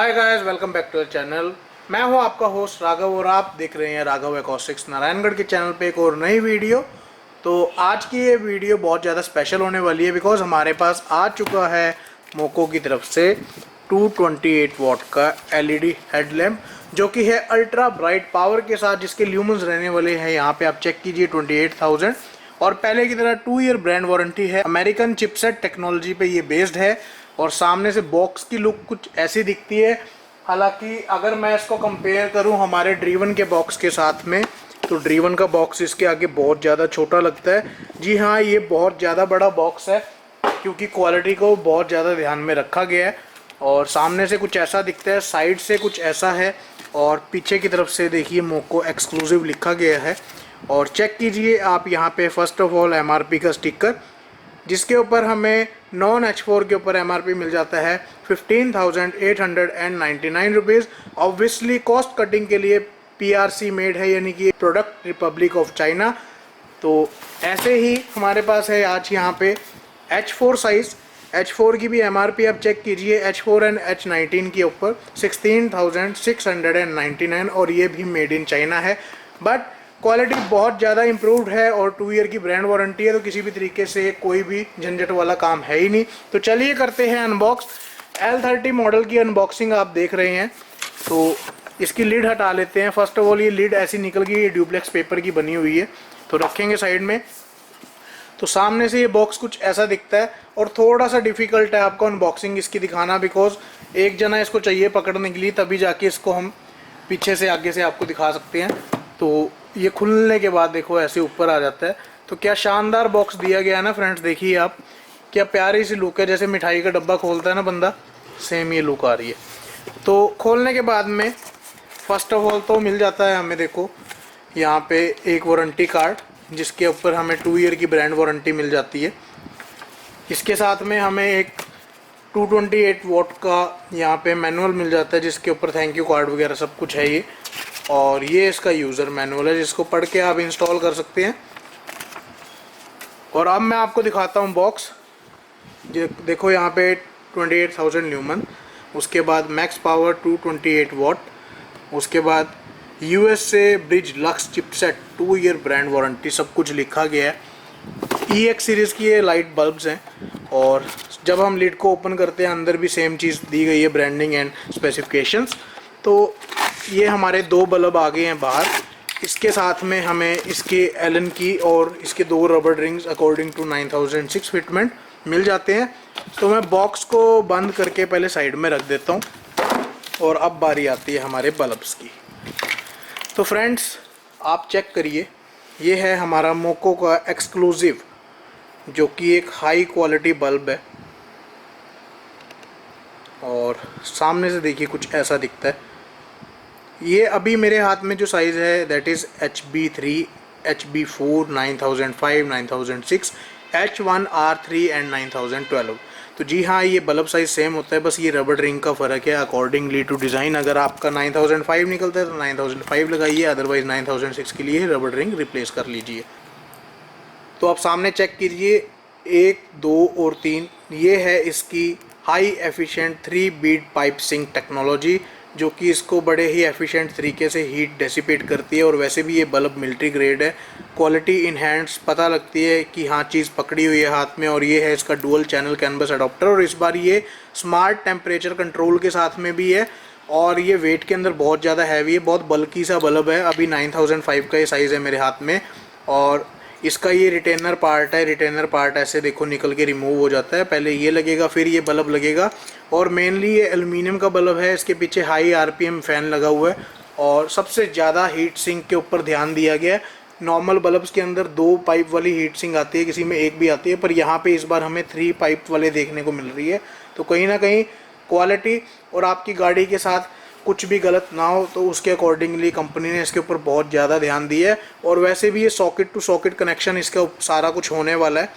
Hi guys, welcome back to the channel. मैं हूं आपका होस्ट राघव और आप देख रहे हैं राघव एकॉस्टिक्स नारायणगढ़ के चैनल पे एक और नई वीडियो। तो आज की ये वीडियो बहुत ज़्यादा स्पेशल होने वाली है बिकॉज हमारे पास आ चुका है मोको की तरफ से 228 वॉट का एलईडी हेडलैम्प जो कि है अल्ट्रा ब्राइट पावर के साथ, जिसके ल्यूमेंस रहने वाले हैं यहाँ पे आप चेक कीजिए 28,000। और पहले की तरह 2 ईयर ब्रांड वारंटी है। अमेरिकन चिपसेट टेक्नोलॉजी पे ये बेस्ड है और सामने से बॉक्स की लुक कुछ ऐसी दिखती है। हालांकि अगर मैं इसको कंपेयर करूं हमारे ड्रीवन के बॉक्स के साथ में, तो ड्रीवन का बॉक्स इसके आगे बहुत ज़्यादा छोटा लगता है। जी हाँ, ये बहुत ज़्यादा बड़ा बॉक्स है क्योंकि क्वालिटी को बहुत ज़्यादा ध्यान में रखा गया है। और सामने से कुछ ऐसा दिखता है, साइड से कुछ ऐसा है और पीछे की तरफ से देखिए मोको एक्सक्लूसिव लिखा गया है। और चेक कीजिए आप यहाँ पे फर्स्ट ऑफ ऑल एमआरपी का स्टिकर, जिसके ऊपर हमें नॉन H4 के ऊपर एमआरपी मिल जाता है 15,899 रुपीज़। ऑब्वियसली कॉस्ट कटिंग के लिए PRC मेड है, यानी कि प्रोडक्ट रिपब्लिक ऑफ चाइना। तो ऐसे ही हमारे पास है आज यहाँ पे H4 साइज़। H4 की भी एमआरपी आप चेक कीजिए, H4 एंड H19 के ऊपर 16,699 और ये भी मेड इन चाइना है। बट क्वालिटी बहुत ज़्यादा इम्प्रूव्ड है और 2 ईयर की ब्रांड वारंटी है, तो किसी भी तरीके से कोई भी झंझट वाला काम है ही नहीं। तो चलिए करते हैं अनबॉक्स। L30 मॉडल की अनबॉक्सिंग आप देख रहे हैं। तो इसकी लीड हटा लेते हैं। फर्स्ट ऑफ ऑल ये लीड ऐसी निकल गई, ये ड्यूप्लेक्स पेपर की बनी हुई है, तो रखेंगे साइड में। तो सामने से ये बॉक्स कुछ ऐसा दिखता है और थोड़ा सा डिफ़िकल्ट है आपको अनबॉक्सिंग इसकी दिखाना, बिकॉज एक जना इसको चाहिए पकड़ने के लिए, तभी जाके इसको हम पीछे से आगे से आपको दिखा सकते हैं। तो ये खुलने के बाद देखो ऐसे ऊपर आ जाता है। तो क्या शानदार बॉक्स दिया गया है ना फ्रेंड्स, देखिए आप, क्या प्यारी सी लुक है। जैसे मिठाई का डब्बा खोलता है ना बंदा, सेम ये लुक आ रही है। तो खोलने के बाद में फर्स्ट ऑफ ऑल तो मिल जाता है हमें, देखो यहाँ पे एक वारंटी कार्ड जिसके ऊपर हमें 2 ईयर की ब्रांड वारंटी मिल जाती है। इसके साथ में हमें एक 228 वॉट का यहाँ पे मैनुअल मिल जाता है जिसके ऊपर थैंक यू कार्ड वगैरह सब कुछ है ये। और ये इसका यूज़र मैनुअल है जिसको पढ़ के आप इंस्टॉल कर सकते हैं। और अब मैं आपको दिखाता हूँ बॉक्स। देखो यहाँ पे 28,000 ल्यूमन, उसके बाद मैक्स पावर 228 वॉट, उसके बाद USA bridge lux chipset 2 year brand warranty, सब कुछ लिखा गया है। EX सीरीज़ की ये लाइट बल्ब्स हैं और जब हम लीड को ओपन करते हैं अंदर भी सेम चीज़ दी गई है, ब्रांडिंग एंड स्पेसिफिकेशंस। तो ये हमारे 2 बल्ब आ गए हैं बाहर। इसके साथ में हमें इसके एलन की और इसके 2 rubber rings according to 9006 fitment मिल जाते हैं। तो मैं बॉक्स को बंद करके पहले साइड में रख देता हूँ और अब बारी आती है हमारे बल्ब्स की। तो फ्रेंड्स आप चेक करिए, ये है हमारा मोको का एक्सक्लूसिव जो कि एक हाई क्वालिटी बल्ब है। और सामने से देखिए कुछ ऐसा दिखता है। ये अभी मेरे हाथ में जो साइज़ है that is HB3, HB4, 9005, 9006, H1R3 and 9012। तो जी हाँ, ये बल्ब साइज़ सेम होता है, बस ये रबर रिंग का फ़र्क है अकॉर्डिंगली टू डिज़ाइन। अगर आपका 9005 निकलता है तो 9005 लगाइए, अदरवाइज़ 9006 के लिए रबर रिंग रिप्लेस कर लीजिए। तो आप सामने चेक कीजिए, 1, 2 और 3, ये है इसकी high efficient 3 beat pipe sink technology, जो कि इसको बड़े ही एफिशिएंट तरीके से हीट डेसिपेट करती है। और वैसे भी ये बल्ब मिलिट्री ग्रेड है, क्वालिटी इनहेंस पता लगती है कि हाँ चीज़ पकड़ी हुई है हाथ में। और ये है इसका डुअल चैनल कैनवस अडॉप्टर और इस बार ये स्मार्ट टेम्परेचर कंट्रोल के साथ में भी है। और ये वेट के अंदर बहुत ज़्यादा हैवी है, बहुत बल्कि सा बल्ब है। अभी 9005 का ये साइज़ है मेरे हाथ में। और इसका ये रिटेनर पार्ट है, रिटेनर पार्ट ऐसे देखो निकल के रिमूव हो जाता है। पहले ये लगेगा फिर ये बल्ब लगेगा। और मेनली ये एल्युमिनियम का बल्ब है, इसके पीछे हाई RPM फ़ैन लगा हुआ है और सबसे ज़्यादा हीट सिंक के ऊपर ध्यान दिया गया है। नॉर्मल बल्ब्स के अंदर 2 पाइप वाली हीट सिंक आती है, किसी में 1 भी आती है, पर यहाँ पे इस बार हमें 3 पाइप वाले देखने को मिल रही है। तो कहीं ना कहीं क्वालिटी और आपकी गाड़ी के साथ कुछ भी गलत ना हो तो उसके अकॉर्डिंगली कंपनी ने इसके ऊपर बहुत ज़्यादा ध्यान दिया है। और वैसे भी ये सॉकेट टू सॉकेट कनेक्शन इसका सारा कुछ होने वाला है।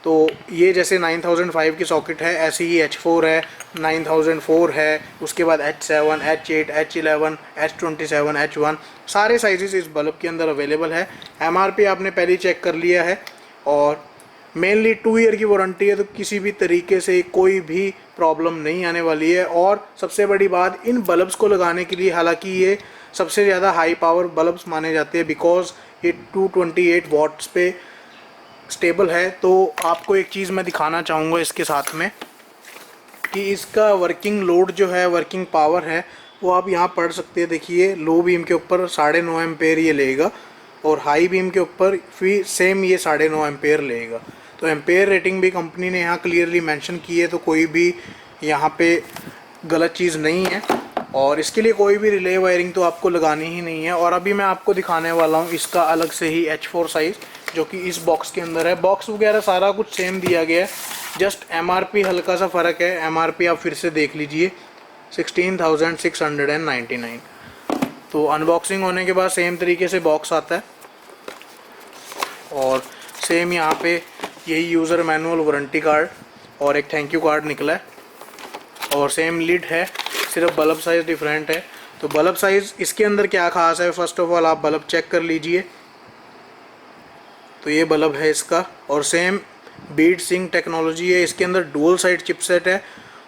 तो ये जैसे 9005 की सॉकेट है, ऐसे ही H4 है, 9004 है, उसके बाद H7, H8, H11, H27, H1, सारे साइजेस इस बल्ब के अंदर अवेलेबल है। MRP आपने पहले ही चेक कर लिया है। और मेनली 2 ईयर की वारंटी है, तो किसी भी तरीके से कोई भी प्रॉब्लम नहीं आने वाली है। और सबसे बड़ी बात, इन बल्ब्स को लगाने के लिए, हालांकि ये सबसे ज़्यादा हाई पावर बल्ब्स माने जाते हैं बिकॉज ये 228 वाट्स पे स्टेबल है। तो आपको एक चीज़ मैं दिखाना चाहूँगा इसके साथ में कि इसका वर्किंग लोड जो है, वर्किंग पावर है, वो आप यहाँ पढ़ सकते हैं। देखिए लो बीम के ऊपर 9.5 एम्पेयर ये लेगा और हाई बीम के ऊपर फिर सेम ये 9.5 एम्पेयर लेगा। तो एम्पेयर रेटिंग भी कंपनी ने यहाँ क्लियरली मेंशन की है, तो कोई भी यहाँ पे गलत चीज़ नहीं है। और इसके लिए कोई भी रिले वायरिंग तो आपको लगानी ही नहीं है। और अभी मैं आपको दिखाने वाला हूँ इसका अलग से ही H4 साइज़, जो कि इस बॉक्स के अंदर है। बॉक्स वगैरह सारा कुछ सेम दिया गया है, जस्ट MRP हल्का सा फ़र्क है। MRP आप फिर से देख लीजिए 16,699। तो अनबॉक्सिंग होने के बाद सेम तरीके से बॉक्स आता है और सेम यहाँ पे यही यूज़र मैनुअल, वारंटी कार्ड और एक थैंक यू कार्ड निकला है और सेम लिड है, सिर्फ बल्ब साइज़ डिफरेंट है। तो बल्ब साइज़ इसके अंदर क्या खास है, फर्स्ट ऑफ ऑल आप बल्ब चेक कर लीजिए। तो ये बल्ब है इसका और सेम बीट सिंक टेक्नोलॉजी है, इसके अंदर डुअल साइड चिपसेट है।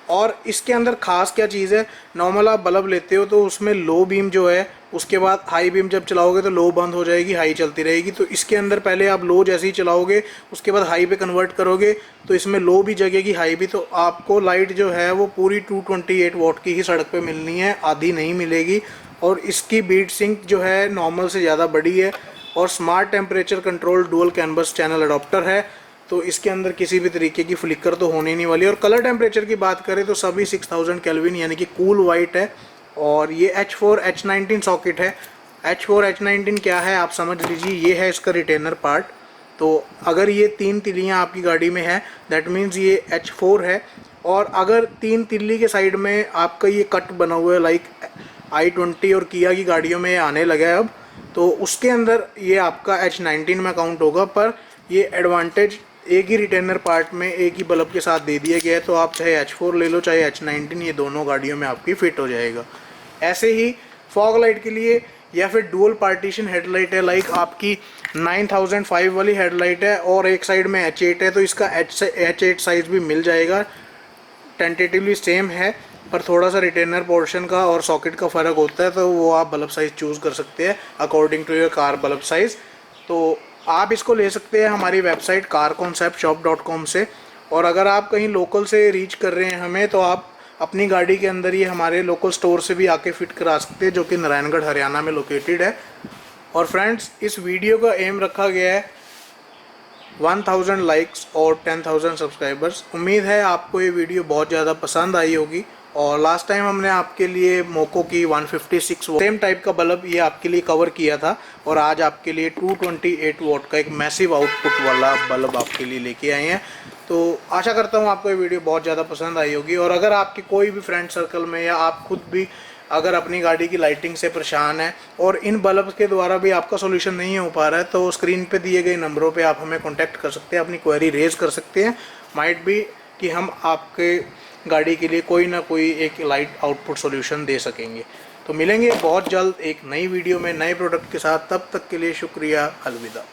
और इसके अंदर खास क्या चीज़ है, नॉर्मल आप बल्ब लेते हो तो उसमें लो बीम जो है, उसके बाद हाई बीम जब चलाओगे तो लो बंद हो जाएगी, हाई चलती रहेगी। तो इसके अंदर पहले आप लो जैसे ही चलाओगे उसके बाद हाई पे कन्वर्ट करोगे तो इसमें लो भी जगेगी, हाई भी। तो आपको लाइट जो है वो पूरी 228 वाट की ही सड़क पे मिलनी है, आधी नहीं मिलेगी। और इसकी बीट सिंक जो है नॉर्मल से ज़्यादा बड़ी है और smart temperature control dual canvas channel adopter है। तो इसके अंदर किसी भी तरीके की फ्लिकर तो होने नहीं वाली। और कलर टेम्परेचर की बात करें तो सभी 6000 केल्विन यानी कि कूल वाइट है। और ये H4 H19 सॉकेट है। H4 H19 क्या है आप समझ लीजिए, ये है इसका रिटेनर पार्ट। तो अगर ये 3 तिल्लियाँ आपकी गाड़ी में है दैट मीन्स ये H4 है। और अगर 3 तिल्ली के साइड में आपका ये कट बना हुआ है, लाइक i20 और किया की गाड़ियों में आने लगा है अब, तो उसके अंदर ये आपका H19 में काउंट होगा। पर ये एडवांटेज एक ही रिटेनर पार्ट में एक ही बल्ब के साथ दे दिया गया है, तो आप चाहे H4 ले लो चाहे H19, ये दोनों गाड़ियों में आपकी फिट हो जाएगा। ऐसे ही फॉग लाइट के लिए या फिर डुअल पार्टीशन हेडलाइट है, लाइक आपकी 9005 वाली हेडलाइट है और एक साइड में H8 है, तो इसका H8 साइज़ भी मिल जाएगा। टेंटेटिवली सेम है पर थोड़ा सा रिटेनर पोर्शन का और सॉकेट का फ़र्क होता है, तो वो आप बल्ब साइज़ चूज़ कर सकते हैं according to your car bulb size. तो आप इसको ले सकते हैं हमारी वेबसाइट carconceptshop.com से। और अगर आप कहीं लोकल से रीच कर रहे हैं हमें, तो आप अपनी गाड़ी के अंदर ये हमारे लोकल स्टोर से भी आके फिट करा सकते हैं, जो कि नारायणगढ़ हरियाणा में लोकेटेड है। और फ्रेंड्स, इस वीडियो का एम रखा गया है 1000 लाइक्स और 10,000 सब्सक्राइबर्स। उम्मीद है आपको ये वीडियो बहुत ज़्यादा पसंद आई होगी। और लास्ट टाइम हमने आपके लिए मोको की 156 सेम टाइप का बल्ब ये आपके लिए कवर किया था, और आज आपके लिए 228 वाट का एक मैसिव आउटपुट वाला बल्ब आपके लिए लेके आए हैं। तो आशा करता हूँ आपको ये वीडियो बहुत ज़्यादा पसंद आई होगी। और अगर आपके कोई भी फ्रेंड सर्कल में या आप खुद भी अगर अपनी गाड़ी की लाइटिंग से परेशान है और इन बल्ब के द्वारा भी आपका सोल्यूशन नहीं हो पा रहा है, तो स्क्रीन पे दिए गए नंबरों पे आप हमें कांटेक्ट कर सकते हैं, अपनी क्वेरी रेज कर सकते हैं। माइट भी कि हम आपके गाड़ी के लिए कोई ना कोई एक लाइट आउटपुट सॉल्यूशन दे सकेंगे। तो मिलेंगे बहुत जल्द एक नई वीडियो में नए प्रोडक्ट के साथ। तब तक के लिए शुक्रिया, अलविदा।